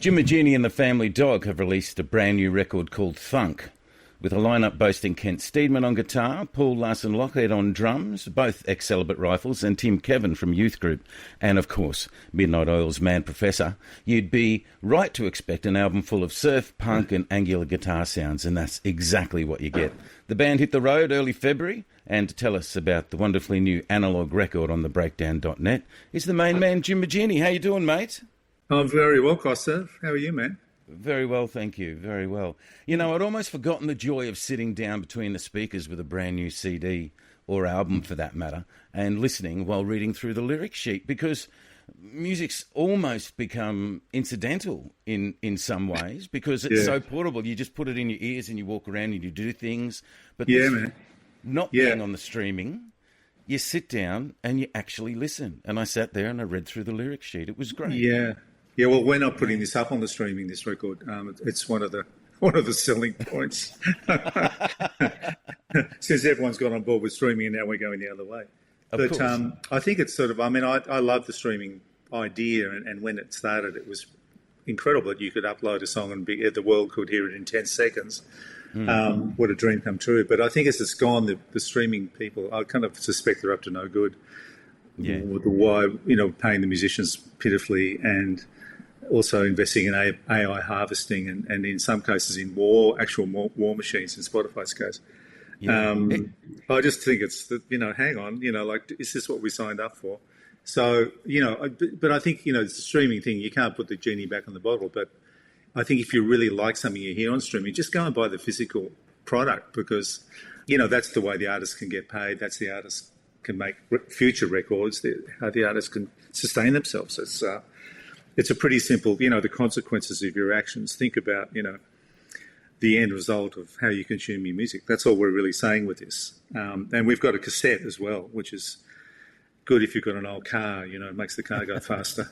Jim Moginie and the Family Dog have released a brand new record called Thunk, with a lineup boasting Kent Steedman on guitar, Paul Larsen Loughhead on drums, both ex-Celibate rifles, and Tim Kevin from Youth Group, and of course Midnight Oil's Man Professor. You'd be right to expect an album full of surf, punk and angular guitar sounds, and that's exactly what you get. The band hit the road early February, and to tell us about the wonderfully new analogue record on thebreakdown.net is the main man, Jim Moginie. How you doing, mate? I'm very well, Costa. How are you, man? Very well, thank you. Very well. You know, I'd almost forgotten the joy of sitting down between the speakers with a brand new CD, or album for that matter, and listening while reading through the lyric sheet, because music's almost become incidental in some ways, because it's so portable. You just put it in your ears and you walk around and you do things. But man. Not being on the streaming, you sit down and you actually listen. And I sat there and I read through the lyric sheet. It was great. Yeah. Well, we're not putting this up on the streaming. This record, it's one of the selling points. Since everyone's got on board with streaming, and now we're going the other way. But I think it's sort of. I mean, I love the streaming idea, and when it started, it was incredible that you could upload a song and the world could hear it in 10 seconds. What a dream come true. But I think as it's gone, the streaming people, I kind of suspect they're up to no good. Yeah. With the why, paying the musicians pitifully, and also investing in AI harvesting, and in some cases in actual war machines in Spotify's case. Yeah. I just think it's hang on, like, is this what we signed up for? So, but I think, it's a streaming thing. You can't put the genie back in the bottle, but I think if you really like something you hear on streaming, just go and buy the physical product, because, that's the way the artist can get paid. That's the artist can make future records, how the artists can sustain themselves. It's a pretty simple, the consequences of your actions. Think about, the end result of how you consume your music. That's all we're really saying with this. And we've got a cassette as well, which is good if you've got an old car, it makes the car go faster.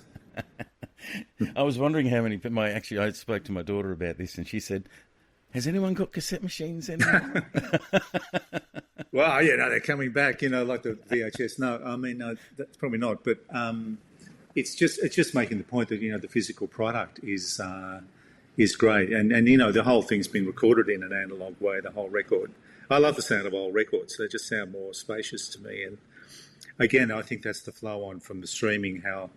I was wondering how many, I spoke to my daughter about this and she said, has anyone got cassette machines anymore? Well, they're coming back, like the VHS. No, I mean, no, that's probably not. But it's just making the point that, the physical product is great. And the whole thing's been recorded in an analogue way, the whole record. I love the sound of old records. They just sound more spacious to me. And again, I think that's the flow on from the streaming, how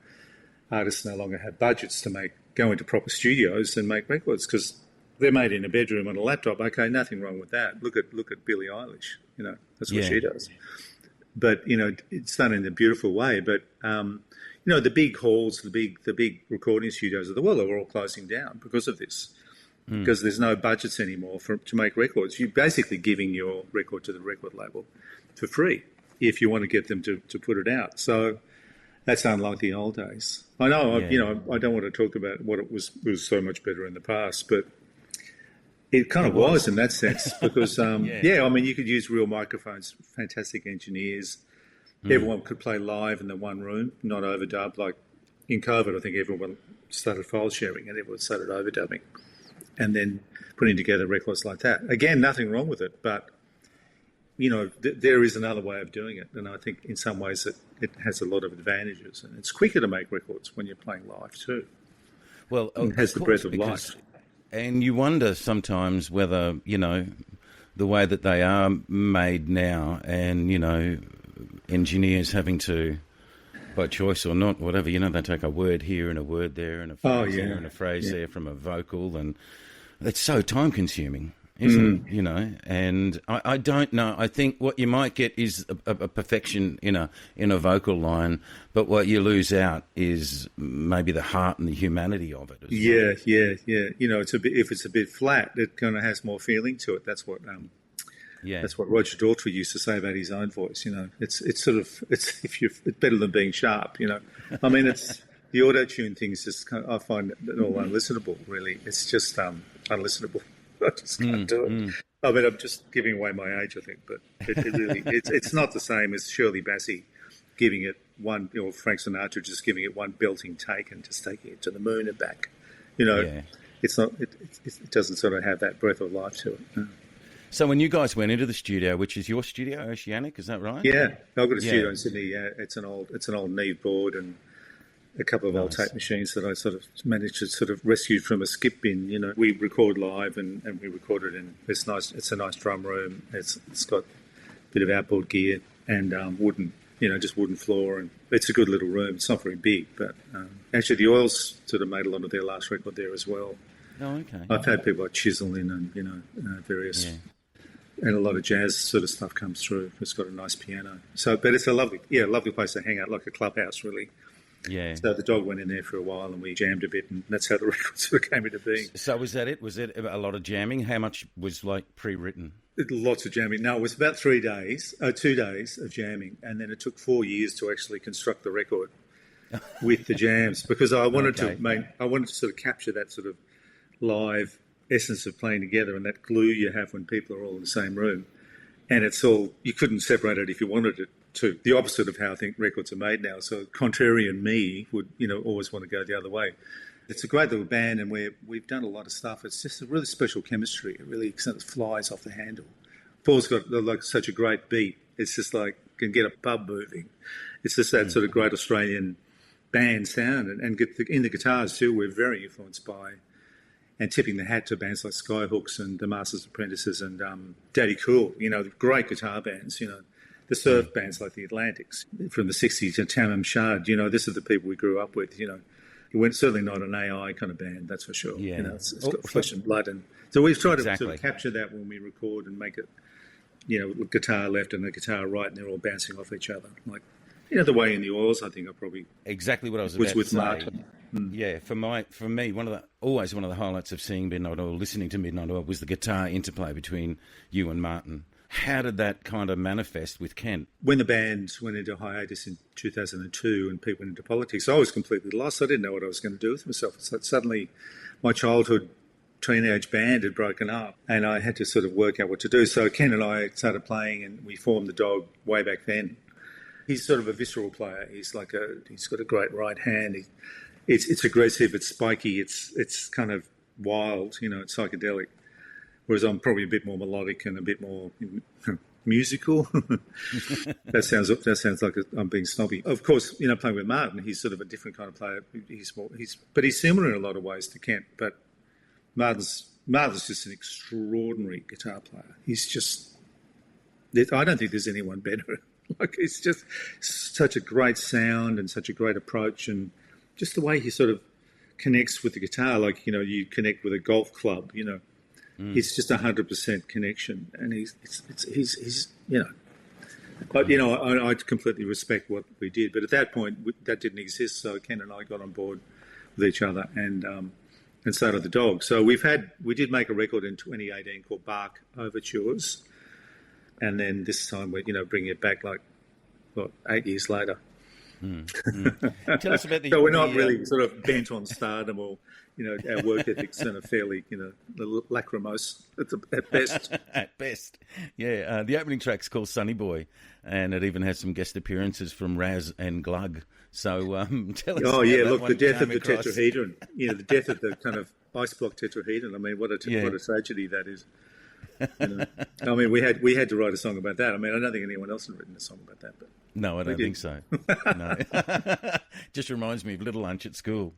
artists no longer have budgets to go into proper studios and make records, because they're made in a bedroom on a laptop. Okay, nothing wrong with that. Look at Billie Eilish. That's what she does. But it's done in a beautiful way. But the big halls, the big recording studios of the world are all closing down because of this. Because there's no budgets anymore to make records. You're basically giving your record to the record label for free if you want to get them to put it out. So that's unlike the old days. I know. I don't want to talk about what it was so much better in the past, but it kind of was in that sense, because, I mean, you could use real microphones, fantastic engineers. Everyone could play live in the one room, not overdubbed. Like in COVID, I think everyone started file sharing and everyone started overdubbing and then putting together records like that. Again, nothing wrong with it, but, there is another way of doing it. And I think in some ways it has a lot of advantages. And it's quicker to make records when you're playing live too. Well, it has the breath of life. And you wonder sometimes whether, the way that they are made now and, engineers having to, by choice or not, whatever, they take a word here and a word there and a phrase there and a phrase there from a vocal, and it's so time-consuming, isn't it? And I don't know. I think what you might get is a perfection in a vocal line, but what you lose out is maybe the heart and the humanity of it. Yeah. It's if it's a bit flat, it kind of has more feeling to it. That's what that's what Roger Daltrey used to say about his own voice. It's better than being sharp. I mean, it's the auto-tune thing is just I find it all unlistenable. Really, it's just unlistenable. I just can't do it. I mean, I'm just giving away my age, I think, but it really it's not the same as Shirley Bassey giving it one, or Frank Sinatra just giving it one belting take and just taking it to the moon and back. It's not. It doesn't sort of have that breath of life to it. No. So when you guys went into the studio, which is your studio, Oceanic, is that right? Yeah, I've got a studio in Sydney. Yeah, it's an old Neve board, and a couple of old tape machines that I sort of managed to sort of rescue from a skip bin. You know, we record live and we recorded in. It's nice. It's a nice drum room. It's got a bit of outboard gear and wooden, just wooden floor, and it's a good little room. It's not very big, but actually the Oils sort of made a lot of their last record there as well. Oh, okay. I've had people like Chisel in and various. Yeah. And a lot of jazz sort of stuff comes through. It's got a nice piano. So, but it's a lovely place to hang out, like a clubhouse, really. Yeah. So the dog went in there for a while and we jammed a bit, and that's how the record sort of came into being. So was that it? Was it a lot of jamming? How much was like pre-written? Lots of jamming. No, it was about 2 days of jamming, and then it took 4 years to actually construct the record with the jams, because I wanted to sort of capture that sort of live essence of playing together and that glue you have when people are all in the same room. And it's all, you couldn't separate it if you wanted it to. The opposite of how I think records are made now. So contrarian me would, always want to go the other way. It's a great little band, and we've done a lot of stuff. It's just a really special chemistry. It really sort of flies off the handle. Paul's got like such a great beat. It's just like, can get a pub moving. It's just that sort of great Australian band sound. And in the guitars too, we're very influenced by and tipping the hat to bands like Skyhooks and the Masters Apprentices and Daddy Cool, great guitar bands, the surf bands like the Atlantics from the 60s and Tamam Shad, this are the people we grew up with, We're certainly not an AI kind of band, that's for sure. Yeah. It's got flesh and blood. And so we've tried to sort of capture that when we record and make it, guitar left and the guitar right, and they're all bouncing off each other. Like, the way in the Oils, I think I probably... Exactly what I was about to say. Martin. Yeah, for me, always one of the highlights of seeing Midnight Oil, listening to Midnight Oil, was the guitar interplay between you and Martin. How did that kind of manifest with Kent? When the band went into hiatus in 2002 and people went into politics, I was completely lost. I didn't know what I was going to do with myself. So suddenly my childhood teenage band had broken up and I had to sort of work out what to do. So Ken and I started playing and we formed the Dog way back then. He's sort of a visceral player. He's got a great right hand. It's aggressive, it's spiky, it's kind of wild, it's psychedelic. Whereas I'm probably a bit more melodic and a bit more musical. That sounds like I'm being snobby. Of course, playing with Martin, he's sort of a different kind of player. But he's similar in a lot of ways to Kent. But Martin's just an extraordinary guitar player. He's just, I don't think there's anyone better. Like, it's just such a great sound and such a great approach, and just the way he sort of connects with the guitar, like, you connect with a golf club, It's just 100% connection, and he's But, I completely respect what we did. But at that point, that didn't exist, so Ken and I got on board with each other and started the Dog. So we did make a record in 2018 called Bark Overtures, and then this time we're, bringing it back 8 years later. Tell us about So we're not really sort of bent on stardom or, our work ethics are fairly, lachrymose at best. At best, yeah. The opening track's called Sunny Boy, and it even has some guest appearances from Raz and Glug. So tell us. Oh yeah, look, the death of the tetrahedron. The death of the kind of ice block tetrahedron. I mean, what a tragedy that is. I mean, we had to write a song about that. I mean, I don't think anyone else had written a song about that. But no, I don't think so. No, just reminds me of Little Lunch at school.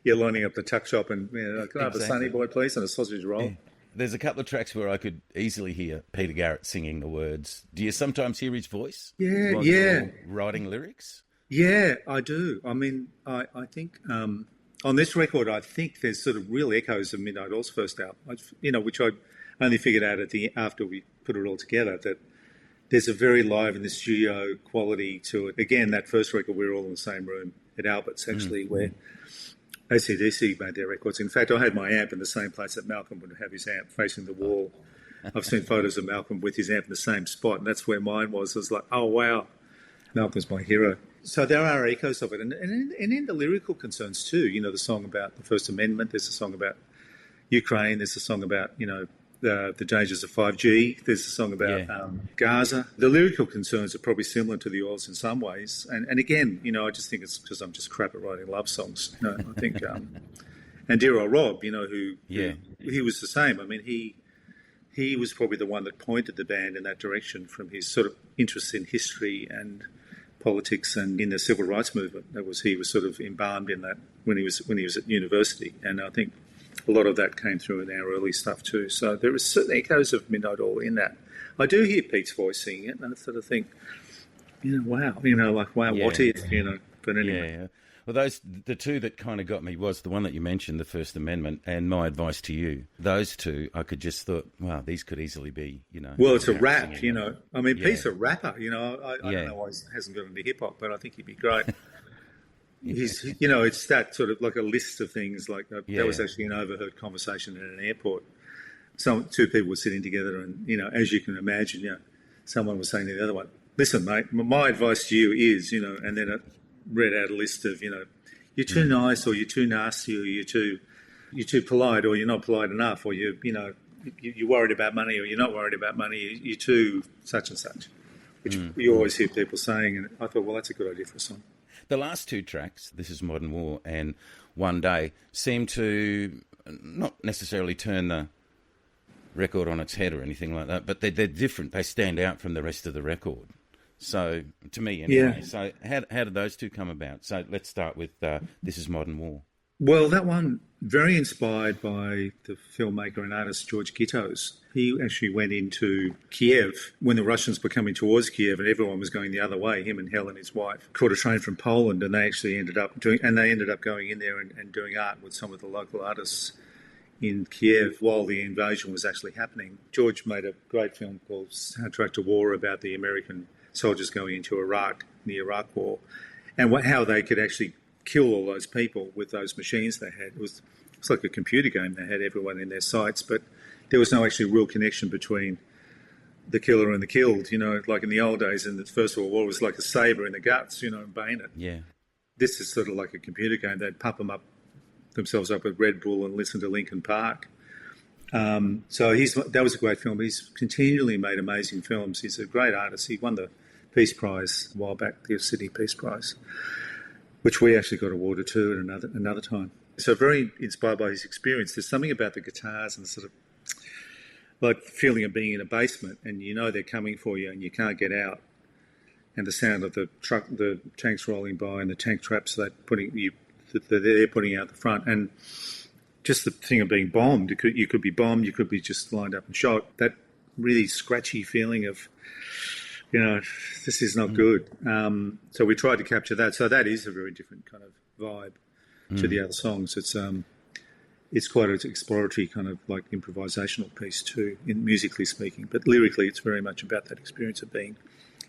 You're lining up the tuck shop and can I have a Sunny Boy, please, and a sausage roll. Yeah. There's a couple of tracks where I could easily hear Peter Garrett singing the words. Do you sometimes hear his voice? Yeah. Writing lyrics? Yeah, I do. I mean, I think on this record, I think there's sort of real echoes of Midnight Oil's first album, which I only figured out after we put it all together, that there's a very live in the studio quality to it. Again, that first record, we were all in the same room at Albert's, actually, where AC/DC made their records. In fact, I had my amp in the same place that Malcolm would have his amp, facing the wall. I've seen photos of Malcolm with his amp in the same spot, and that's where mine was. I was like, oh, wow, Malcolm's my hero. So there are echoes of it. And in the lyrical concerns too, the song about the First Amendment, there's a song about Ukraine, there's a song about, the dangers of 5G, there's a song about Gaza. The lyrical concerns are probably similar to the Oils in some ways. And again, I just think it's because I'm just crap at writing love songs. I think, and dear old Rob, who he was the same. I mean, he was probably the one that pointed the band in that direction from his sort of interest in history and politics and in the civil rights movement. He was sort of embalmed in that when he was at university, and I think a lot of that came through in our early stuff too. So there was certain echoes of Midnight Oil in that. I do hear Pete's voice singing it, and I sort of think, wow, wow, what if, But anyway. Yeah. Well, the two that kind of got me was the one that you mentioned, the First Amendment, and My Advice to You. Those two, I could just thought, wow, these could easily be, Well, it's a rap, I mean, Pete's a rapper, I don't know why he hasn't got into hip hop, but I think he'd be great. He's, it's that sort of like a list of things. Like that was actually an overheard conversation at an airport. Two people were sitting together, and as you can imagine, someone was saying to the other one, "Listen, mate, my advice to you is, and then it read out a list of, you're too nice, or you're too nasty, or you're too polite, or you're not polite enough, or you're worried about money, or you're not worried about money, you're too such and such," which you always hear people saying, and I thought, well, that's a good idea for a song. The last two tracks, This Is Modern War and One Day, seem to not necessarily turn the record on its head or anything like that, but they're different. They stand out from the rest of the record. So, to me, anyway. Yeah. So, how did those two come about? So, let's start with This Is Modern War. Well, that one, very inspired by the filmmaker and artist George Gittos. He actually went into Kiev when the Russians were coming towards Kiev and everyone was going the other way. Him and Helen, his wife, caught a train from Poland, and they actually ended up going in there and doing art with some of the local artists in Kiev while the invasion was actually happening. George made a great film called Soundtrack to War about the American soldiers going into Iraq, the Iraq War, and how they could actually kill all those people with those machines they had. It's like a computer game. They had everyone in their sights, but there was no actually real connection between the killer and the killed, like in the old days in the First World War, it was like a sabre in the guts, and bayonet. Yeah. This is sort of like a computer game. They'd pump themselves up with Red Bull and listen to Linkin Park. So that was a great film. He's continually made amazing films. He's a great artist. He won the Peace Prize a while back, the Sydney Peace Prize, which we actually got awarded to at another time. So very inspired by his experience. There's something about the guitars and sort of like the feeling of being in a basement and they're coming for you and you can't get out, and the sound of the tanks rolling by and the tank traps they're putting out the front, and just the thing of being bombed. You could be bombed, you could be just lined up and shot. That really scratchy feeling of, this is not good. So we tried to capture that. So that is a very different kind of vibe to the other songs. It's quite an exploratory kind of like improvisational piece too, musically speaking. But lyrically, it's very much about that experience of being,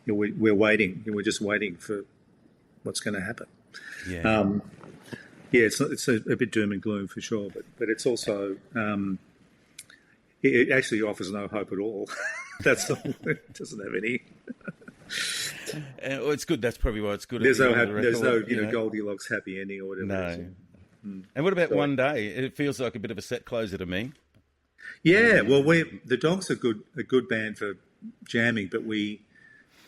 we're waiting. We're just waiting for what's going to happen. Yeah. It's a bit doom and gloom for sure, but it's also it actually offers no hope at all. That song doesn't have any. Well, it's good. That's probably why it's good. There's no Goldilocks happy ending or whatever. No. And what about One Day? It feels like a bit of a set closer to me. Yeah, well, the Dogs are a good band for jamming, but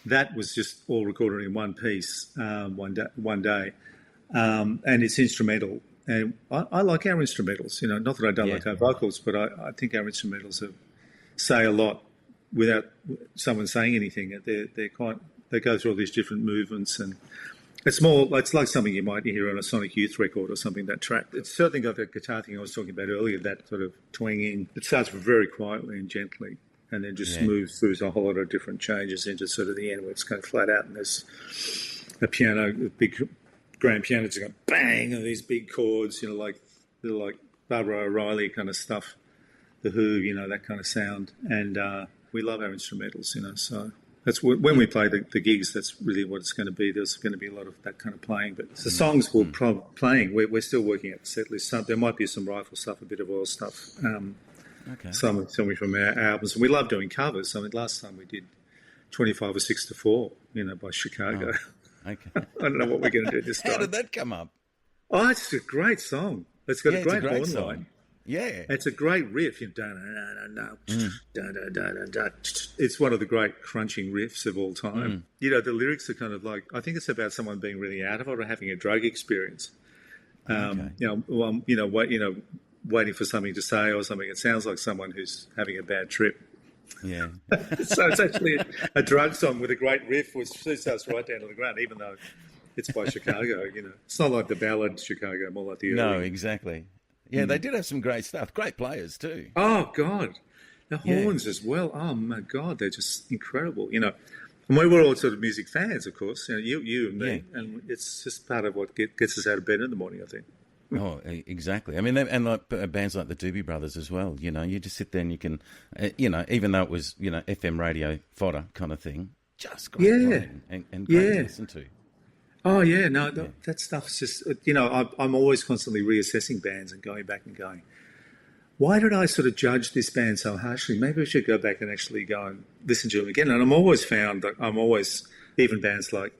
that was just all recorded in one piece, one day. And it's instrumental, and I like our instrumentals. Not that I don't like our vocals, but I think our instrumentals say a lot without someone saying anything. They go through all these different movements, and it's like something you might hear on a Sonic Youth record or something. That track, it's certainly got that guitar thing I was talking about earlier. That sort of twanging. It starts very quietly and gently, and then just moves through a whole lot of different changes into sort of the end where it's kind of flat out, and there's a piano, a big grand piano, just going bang, and these big chords, like Barbara O'Reilly kind of stuff, The Who, that kind of sound, and we love our instrumentals, so that's when we play the gigs. That's really what it's going to be. There's going to be a lot of that kind of playing, but the songs we're playing, we're still working at the set list. There might be some rifle stuff, a bit of oil stuff, some from our albums, and we love doing covers. I mean, last time we did 25 or 6 to 4, by Chicago. Oh. Okay. I don't know what we're going to do this time. How did that come up? Oh, it's a great song. It's got a great horn line. Yeah. It's a great riff. It's one of the great crunching riffs of all time. The lyrics are kind of like, I think it's about someone being really out of it or having a drug experience. Waiting for something to say or something. It sounds like someone who's having a bad trip. Yeah. So it's actually a drug song with a great riff, which suits us right down to the ground, even though it's by Chicago. It's not like the ballad Chicago, more like the No, early. exactly. Yeah, they did have some great stuff. Great players too. Oh God, the horns as well. Oh my God, they're just incredible. And we were all sort of music fans, of course. You and me, and it's just part of what gets us out of bed in the morning, I think. Oh, exactly. I mean, and like bands like the Doobie Brothers as well. You just sit there and you can, even though it was FM radio fodder kind of thing, just great playing and great to listen to. Oh yeah, no, that stuff's just I'm always constantly reassessing bands and going back and going, why did I sort of judge this band so harshly? Maybe I should go back and actually go and listen to them again. And I'm always found that even bands like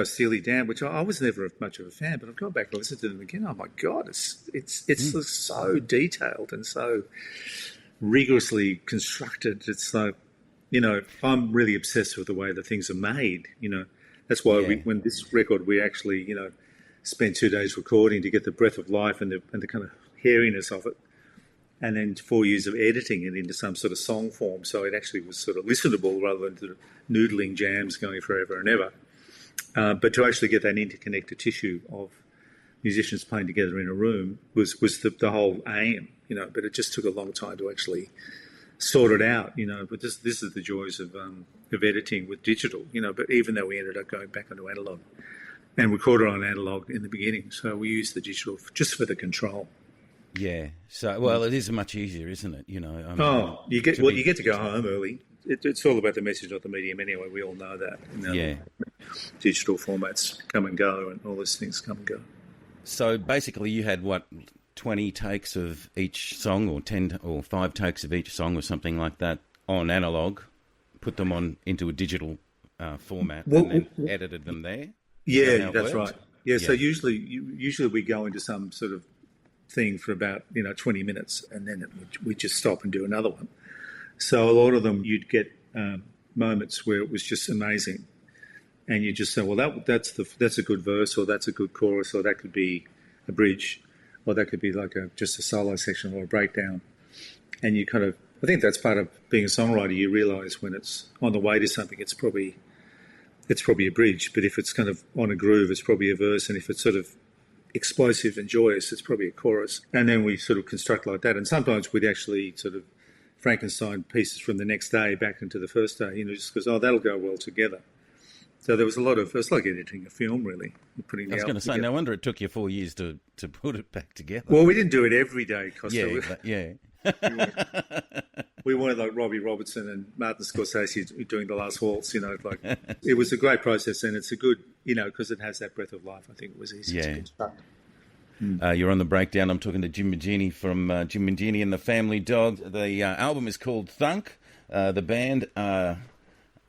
Steely Dan, which I was never much of a fan, but I've gone back and listened to them again. Oh my God, it's so detailed and so rigorously constructed. It's like, I'm really obsessed with the way the things are made. That's why when this record, we actually, spent 2 days recording to get the breath of life and the kind of hairiness of it. And then 4 years of editing it into some sort of song form. So it actually was sort of listenable rather than sort of noodling jams going forever and ever. But to actually get that interconnected tissue of musicians playing together in a room was the whole aim, but it just took a long time to actually sort it out, but this is the joys of editing with digital, but even though we ended up going back onto analogue and recorded on analogue in the beginning. So we used the digital just for the control. Yeah. So, well, it is much easier, isn't it? You get to go home early. It's all about the message, not the medium anyway. We all know that. Digital formats come and go and all those things come and go. So basically you had, 20 takes of each song or 10 or 5 takes of each song or something like that on analogue, put them on into a digital format and then edited them there? Yeah, that's right. Yeah, so usually we go into some sort of thing for about 20 minutes and then we just stop and do another one. So a lot of them you'd get moments where it was just amazing, and you just say, well, that's a good verse, or that's a good chorus, or that could be a bridge, or that could be like just a solo section or a breakdown. And you kind of, I think that's part of being a songwriter. You realise when it's on the way to something, it's probably a bridge, but if it's kind of on a groove, it's probably a verse, and if it's sort of explosive and joyous, it's probably a chorus. And then we sort of construct like that. And sometimes we'd actually sort of Frankenstein pieces from the next day back into the first day, just because, that'll go well together. So there was it's like editing a film, really. I was going to say, no wonder it took you 4 years to put it back together. Well, we didn't do it every day, Costa. Yeah. We wanted like Robbie Robertson and Martin Scorsese doing The Last Waltz, it was a great process, and it's a good, because it has that breath of life. I think it was easy to construct. You're on the breakdown. I'm talking to Jim Moginie from Jim Moginie and the Family Dog. The album is called Thunk. The band are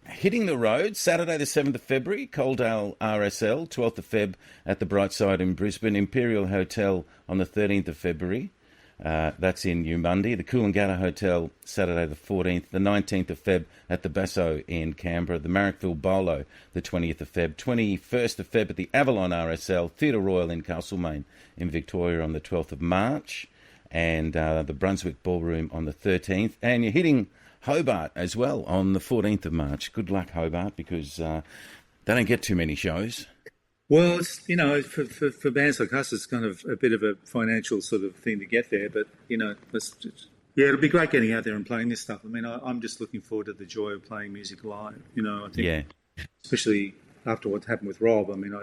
hitting the road Saturday the 7th of February, Coaldale RSL, 12th of Feb at the Brightside in Brisbane, Imperial Hotel on the 13th of February. That's in Umundi. The Coolangatta Hotel, Saturday the 14th. The 19th of Feb at the Basso in Canberra. The Marrickville Bolo, the 20th of Feb. 21st of Feb at the Avalon RSL, Theatre Royal in Castlemaine in Victoria on the 12th of March. And the Brunswick Ballroom on the 13th. And you're hitting Hobart as well on the 14th of March. Good luck, Hobart, because they don't get too many shows. Well, it's, for bands like us, it's kind of a bit of a financial sort of thing to get there. But, it'll be great getting out there and playing this stuff. I mean, I'm just looking forward to the joy of playing music live. I think, especially after what happened with Rob. I mean,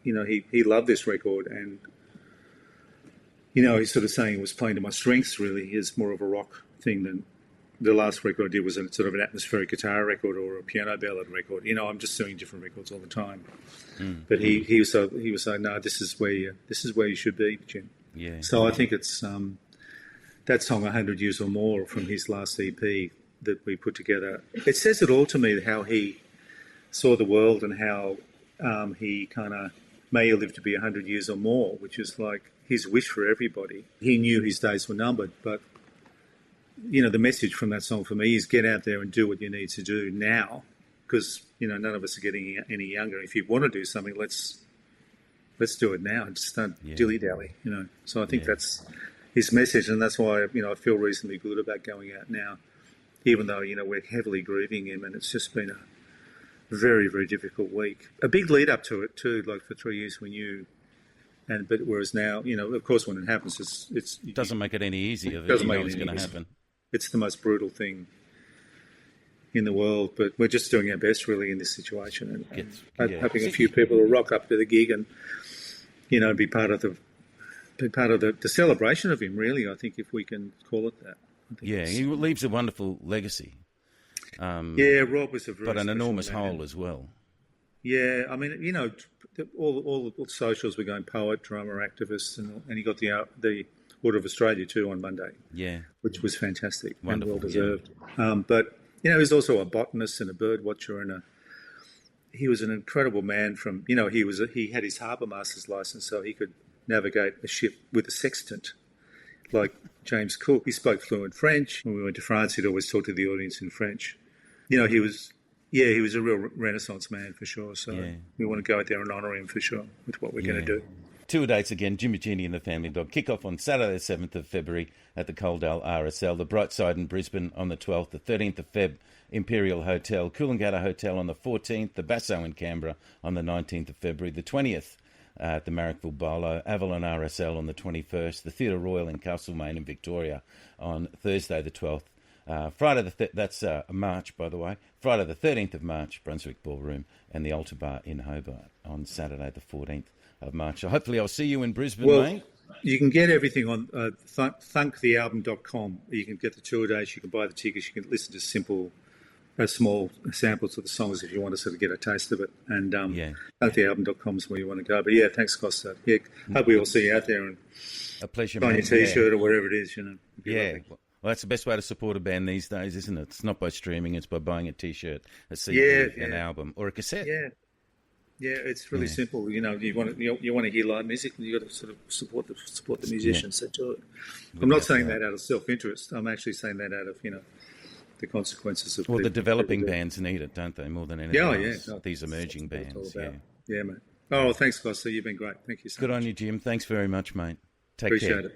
he loved this record, and, he's sort of saying it was playing to my strengths, really. It's more of a rock thing than the last record I did was sort of an atmospheric guitar record or a piano ballad record. I'm just doing different records all the time. But he was saying, no, this is where you should be, Jim. Yeah. So I think it's that song 100 Years or More from his last EP that we put together. It says it all to me, how he saw the world and how he kind of may live to be 100 years or more, which is like his wish for everybody. He knew his days were numbered, but the message from that song for me is get out there and do what you need to do now, because, none of us are getting any younger. If you want to do something, let's do it now. Just don't dilly-dally, So I think that's his message, and that's why, I feel reasonably good about going out now even though, we're heavily grieving him, and it's just been a very, very difficult week. A big lead up to it too, like for 3 years we knew, but whereas now, of course, when it happens, it doesn't make it any easier. It doesn't you make know it it's any going to easier. happen. It's the most brutal thing in the world, but we're just doing our best really in this situation, and hoping a few people will rock up to the gig and be part of the celebration of him. Really, I think, if we can call it that. Yeah, he leaves a wonderful legacy. Rob was a very but an special enormous man. hole as well. Yeah, I mean, all the socials were going poet, drummer, activist, and he got the Order of Australia too on Monday. Yeah, which was fantastic. Wonderful, and well deserved. But he was also a botanist and a bird watcher, and he was an incredible man. From he had his harbour master's license, so he could navigate a ship with a sextant, like James Cook. He spoke fluent French. When we went to France, he'd always talk to the audience in French. He was a real Renaissance man for sure. So we want to go out there and honour him for sure with what we're going to do. Tour dates again, Jim Moginie and the Family Dog. Kick off on Saturday the 7th of February at the Coaldale RSL, the Brightside in Brisbane on the 12th, the 13th of Feb, Imperial Hotel, Coolangatta Hotel on the 14th, the Basso in Canberra on the 19th of February, the 20th at the Marrickville Bolo, Avalon RSL on the 21st, the Theatre Royal in Castlemaine in Victoria on Thursday the 12th. That's March, by the way. Friday the 13th of March, Brunswick Ballroom, and the Altar Bar in Hobart on Saturday the 14th of March. So hopefully I'll see you in Brisbane, mate. You can get everything on thunkthealbum.com. You can get the tour dates, you can buy the tickets, you can listen to small samples of the songs if you want to sort of get a taste of it. And thunkthealbum.com is where you want to go. But thanks, Costa. Hope we all see you out there and a pleasure, on mate. your T-shirt or wherever it is. Lovely. Well, that's the best way to support a band these days, isn't it? It's not by streaming, it's by buying a T-shirt, a CD, an album, or a cassette. Yeah, it's really simple. You want to hear live music, and you got to sort of support the musicians that do it. I'm not saying that out of self-interest. I'm actually saying that out of the consequences of. Well, the developing bands need it, don't they? More than anything else. No, these emerging bands. Yeah, mate. Oh, thanks, Costa. You've been great. Thank you so much. Good on you, Jim. Thanks very much, mate. Take care. Appreciate it.